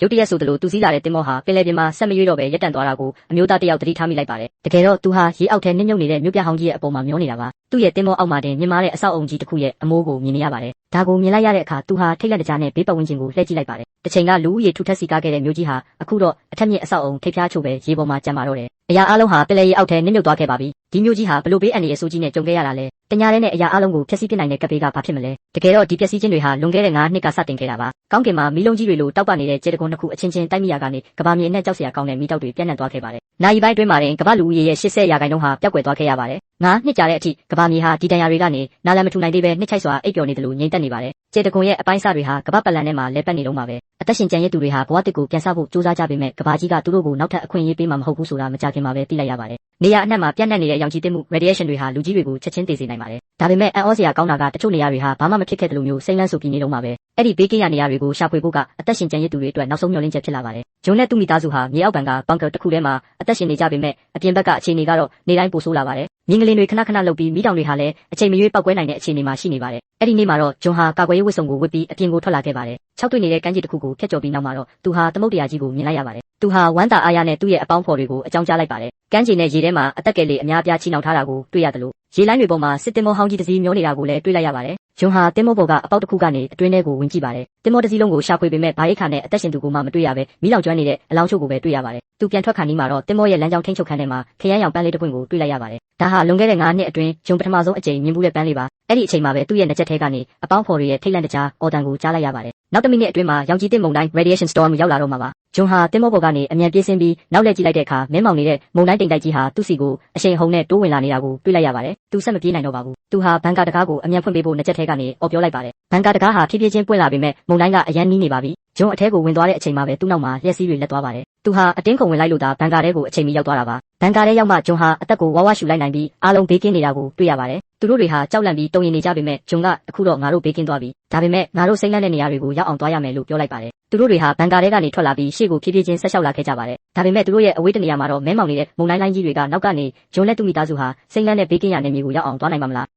ရုတ်တရက်ဆိုသလိုသူစည်းလာတဲ့တင်မောဟာပင်လယ်ပြင်မှာဆက်မရွေးတော့ပဲရပ်တန့်သွားတာကိုအမျိုးသားတယောက်သတိထားမိလိုက်ပါတယ်တကယ်တော့သူဟာရေအောက်ထဲနစ်မြုပ်နေတဲ့မြို့ပြဟောင်းကြီးရဲ့အပေါ်မှာမျောနေတာပါသူ့ရဲ့တင်မောအောက်မှာတင်မြင်မာတဲ့အဆောက်အုံကြီးတစ်ခုရဲ့အမိုးကိုမြင်နေရပါတယ်ဒါကိုမြင်လိုက်ရတဲ့အခါသူဟာထိတ်လန့်တကြားနဲ့ဘေးပတ်ဝန်းကျင်ကိုလှည့်ကြည့်လိုက်ပါတယ်တစ်ချိန်ကလူဦးရေထူထပ်စီကားခဲ့တဲ့မြို့ကြီးဟာအခုတော့အထက်မြင့်အဆောက်အုံထိပ်ဖျားချို့ပဲရေပေါ်မှာကျန်ပါတော့တယ်အရာအလုံးဟာပင်လယ်ရေအောက်ထဲနစ်မြုပ်သွားခဲ့ပါပြီဒီမြို့ကြီးဟာဘလို့ဘေးအန္တရာယ်ဆိုးကြီးနဲ့ကြုံခဲ့ရတာလဲတညာရဲနဲ့အရာအလုံးကိုဖျက်ဆီးပစ်နိုင်တဲ့ကပ်ဘေးကဘာဖြစ်မလဲတကယ်တော့ဒီပျက်စီးခြင်းတွေဟာလွန်ခဲ့တဲ့9နှစ်ကစတင်ခဲ့တာပါကောင်းကင်မှာမီးလုံးကြီးတွေလိုတောက်ပနေတဲ့ကျဲတကွန်းတစ်ခုအချင်းချင်းတိုက်မိရာကနေကဘာမြေနဲ့ကြောက်စရာကောင်းတဲ့မီးတောက်တွေပြန့်နှံ့သွားခဲ့ပါတယ်နိုင်ပိုင်းအတွင်းမှာတင်ကဘာလူဦးရေရဲ့80%ဟာပျောက်ကွယ်သွားခဲ့ရပါတယ်9နှစ်ကြာတဲ့အထိကဘာမြေဟာဒီတန်ရာတွေကနေနာလန်မထူနိုင်သေးပဲနှစ်ချိုက်စွာအိပ်ပျော်နေတယ်လို့ငြိမ်သက်နေပါတယ်ကျဲတကွန်းရဲ့အပိုင်းအစတွေဟာကဘာပတ်လန်ထဲမှာလဲပတ်နေတော့မှာပဲအသက်ရှင်ကျန်ရစ်သူတွေဟာဘဝတစ်ကိုပြန်ဆဖို့စူးစမ်းကြပေမဲ့ကဘာကြီးကသူတို့ကိုနောက်ထပ်အခွင့်အရေးပေးမှာမဟုတ်ဘူးဆိုတာမကြခင်မှာပဲသိလိုက်ရပါတယ်နေရာအနှံ့မှာပြန့်နှံ့နေတဲ့ရောင်ခြည်သစ်မှု radiation တွေဟာလူကြီးတွေကိုချက်ချင်းသေစေနိုင်ပါတယ်ဒါပေမဲ့အံ့ဩစရာကောင်းတာကတချို့နေရာတွေဟာဘာမှမဖြစ်ခဲ့တဲ့လိုမျိုးစိမ့်လန်းဆိုပြီးနေတော့မှာပဲအဲ့ဒီဘေးကင်းရနေရာတွေကိုရှာဖွေဖို့ကအသက်ရှင်ကျန်ရစ်သူတွေအတွက်နောက်ဆုံးမျှော်လင့်ချက်ဖြစ်လာပါတယ်ဂျွန်နဲ့သူ့မိသားစုဟာမြေအောက်ဘန်ကဘန်ကာတစ်ခုထဲမှာအသက်ရှင်နေကြပေမဲ့အပြင်ဘက်ကအခြေအနေကတော့နေတိုင်းပိုဆိုးလာပါတယ်မြင်းကလေးတွေခဏခဏလှုပ်ပြီးမိတောင်တွေဟာလည်းအချိန်မရွေးပောက်ကွဲနိုင်တဲ့အခြေအနေမှာရှိနေပါတယ်အဲ့ဒီနေ့မှာတော့ဂျွန်ဟာကာကွယ်ရေးဝတ်စုံကိုဝတ်ပြီးအပြင်ကိုထွက်လာခဲ့ပါတယ်၆တွေ့နေတဲ့ကမ်းခြေတစ်ခုကိုဖျက်ကျော်ပြီးနောက်မှာတော့သူဟာသမုဒ္ဒရာကြီးကိုမြင်လိုက်ရပါတယ်သူဟာဝမ်းသာအားရနဲ့သူ့ရဲ့အပေါင်းဖော်တွေကိုအကြောင်းကြားလိုက်ပါတယ်ကမ်းခြေနဲ့ရေထဲမှာအသက်ကယ်လေးအများအပြားချီနှောင်ထားတာကိုတွေ့ရတယ်လို့ရေလိုင်းတွေပေါ်မှာစစ်တင်မောဟောင်းကြီးတစ်စီးမျောနေတာကိုလည်းတွေ့လိုက်ရပါတယ်ဂျွန်ဟာတင်မောပေါ်ကအပေါက်တစ်ခုကနေအတွင်းထဲကိုဝင်ကြည့်ပါတယ်တင်မောတစ်စီးလုံးကိုရှာဖွေပေမဲ့ဘာရိခါနဲ့အသက်ရှင်သူကိုမှမတွေ့ရပဲမိလောင်ကျွမ်းနေတဲ့အလောင်းချို့ကိုပဲတွေ့ရပါတယ်သူပြန်ထွက်ခါနီးမှာတော့တင်မောရဲ့လမ်းကြောင်းထိန်းချုပ်ခန်းထဲမှာခရမ်းရောင်ပန်းလေးတစ်ပွင့်ကိုတွေ့လိုက်ရပါတယ်ဒါဟာလွန်ခဲ့တဲ့9နှစ်အတွင်းဂျွန်ပထမဆုံးအကြိမ်မြင်ဘူးတဲ့ပန်းလေးပါအဲ့ဒီအချိန်မှာပဲသူ့ရဲ့နှစ်ချက်ထဲကနေအပေါင်းဖော်တွေရဲ့ထိတ်လန့်တကြားအော်တန်ကိုကြားလိုက်ရပါတယ်နောက်တစ်မိနစ်အတွင်းမှာရောင်ကြီးတစ်မုန်တိုင်း radiation storm ရောက်လာတော့မှာပါဂျွန်ဟာတင်မောပေါ်ကနေအမြန်ပြေးဆင်းပြီးနောက်လှည့်ကြည့်လိုက်တဲ့အခါမဲမောင်နေတဲ့မုန်တိုင်းတိမ်တိုက်ကြီးဟာသူ့စီကိုအရှိန်ဟုန်နဲ့တိုးဝင်လာနေတာကိုတွေ့လိုက်ရပါတယ်သူဆက်မပြေးနိုင်တော့ပါဘူးသူဟာဘန်ကာတကားကိုအမြန်ဖွင့်ပေးဖို့နှစ်ချက်ထဲကနေအော်ပြောလိုက်ပါတယ်ဘန်ကာတကားဟာဖြည်းဖြည်းချင်းပွင့်လာပေမဲ့မုန်တိုင်းကအရန်နီးနေပါပြီဂျွန်အထဲကိုဝင်သွားတဲ့အချိန်မှာပဲသူ့နောက်မှာလျှက်စီးတွေလက်သွားပါတယ်သူဟာအတင်းခုန်ဝင်လိုက်လို့သာဘန်ကာထဲကိုအချိန်မီရောက်သွားတာပါဘန်ကာထဲရောက်မှဂျွန်ဟာအသက်ကိုဝါဝရှူလိုက်နိုင်ပြီးအားလုံးဘေးကင်းနေတာကိုတွေ့ရပါတယ်သူတို့တွေဟာကြောက်လန့်ပြီးတုန်ရင်နေကြပေမဲ့ဂျွန်ကအခုတော့ငါတို့ဘေးကင်းသွားပြီဒါပေမဲ့ငါတို့စိတ်လန့်တဲ့နေရာတွေကိုရောက်အောင်သွားရမယ်လို့ပြောလိုက်ပါတယ်သူတို့တွေဟာဘန်ကာထဲကနေထွက်လာပြီးရှေ့ကိုဖြည်းဖြည်းချင်းဆက်လျှောက်လာခဲ့ကြပါတယ်ဒါပေမဲ့သူတို့ရဲ့အဝေးတနေရာမှာတော့မဲမောင်နေတဲ့မုန်တိုင်းလိုင်းကြီးတွေကနောက်ကနေဂျွန်နဲ့သူ့မိသားစုဟာစိတ်လန့်တဲ့ဘေးကင်းရာနယ်မြေကိုရောက်အောင်သွားနိုင်မှာမလား